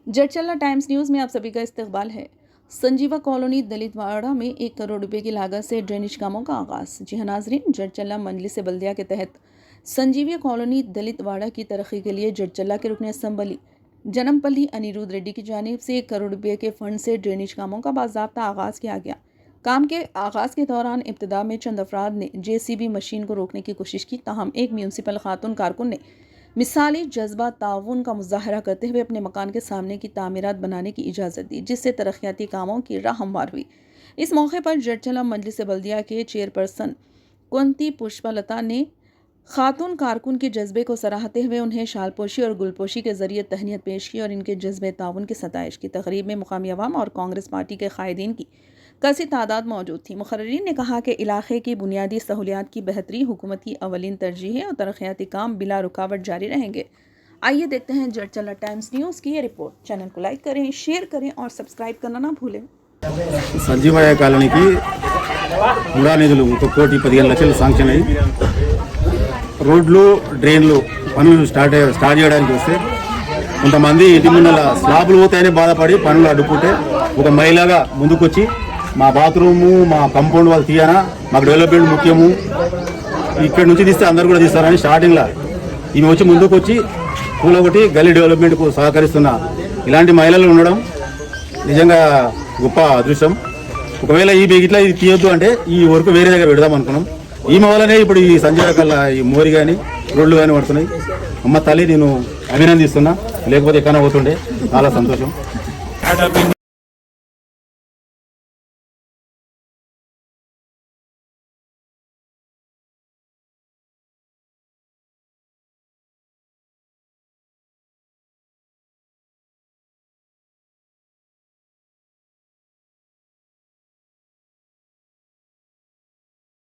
Jadcherla times news में आप सभी का इस्तकबाल है। संजीवा कॉलोनी दलित वाड़ा में 1 करोड़ रुपए की लागत से ड्रेनेज कामों का आगाज। जी हाँ नाजरीन, जड़चल्ला मंजलिस बल्दिया के तहत संजीविया कॉलोनी दलित वाड़ा की तरक्की के लिए जड़चल्ला के रुकन असम्बली जनमपल्ली अनिरुद्ध रेड्डी की जानिब से 1 करोड़ रुपए के फंड से ड्रेनेज कामों का बाज़ाब्ता आगाज़ किया गया। काम के आगाज़ के दौरान इब्तिदा में चंद अफराद ने JCB मशीन को रोकने की कोशिश की, ताहम एक म्यूनसिपल खातून कारकुन ने मिसाली जज्बा ताउन का मुजाहरा करते हुए अपने मकान के सामने की तामीरात बनाने की इजाज़त दी, जिससे तरक्याती कामों की राह हमवार हुई। इस मौके पर जड़चल्ला मंजलिस बल्दिया के चेयरपर्सन कुंती पुष्पलता ने खातून कारकुन के जज्बे को सराहते हुए उन्हें शालपोशी और गुलपोशी के जरिए तहनीत पेश की और इनके जज्बे ताउन की सताइश की। तकरीब में मुकामी अवाम और कांग्रेस पार्टी के कायदीन की कसी तादाद मौजूद थी। मुखर्रीन ने कहा कि इलाके की बुनियादी सहूलियात की बेहतरी हुकूमत की अवलिन तरजीह है और तरक्याती काम बिला रुकावट जारी रहेंगे। आइए देखते हैं जड़चल्ला टाइम्स न्यूज़ की ये रिपोर्ट। चैनल को लाइक करें, शेयर करें और सब्सक्राइब करना ना भूलें। సంజీవయ్య కాలనీకి కూడా నిధులు 1,15 లక్షలు శాంక్షన్ అయ్యి రోడ్లు డ్రైన్లు పనులు స్టార్ట్ చేయడానికి వస్తే కొంతమంది ఇంటి ముందర స్లాబ్లు పోతాయని బాధపడి పనులు అడ్డుకుంటే ఒక మహిళగా ముందుకొచ్చి మా బాత్రూము మా కంపౌండ్ వాళ్ళు తీయనా, మాకు డెవలప్మెంట్ ముఖ్యము, ఇక్కడి నుంచి తీస్తే అందరు కూడా తీస్తారని స్టార్టింగ్లో ఈమె వచ్చి ముందుకొచ్చి కూలగొట్టి గల్లీ డెవలప్మెంట్కు సహకరిస్తున్న ఇలాంటి మహిళలు ఉండడం నిజంగా గొప్ప అదృష్టం. ఒకవేళ ఈ ఇట్లా ఇది తీయొద్దు అంటే ఈ వర్క్ వేరే దగ్గర పెడదాం అనుకున్నాం. ఈమె వల్లనే ఇప్పుడు ఈ సంజయ్ కల్లా ఈ మోరి కానీ రోడ్లు కానీ పడుతున్నాయి. అమ్మ తల్లి నేను అభినందిస్తున్నా, లేకపోతే ఎక్కడైనా పోతుండే. చాలా సంతోషం.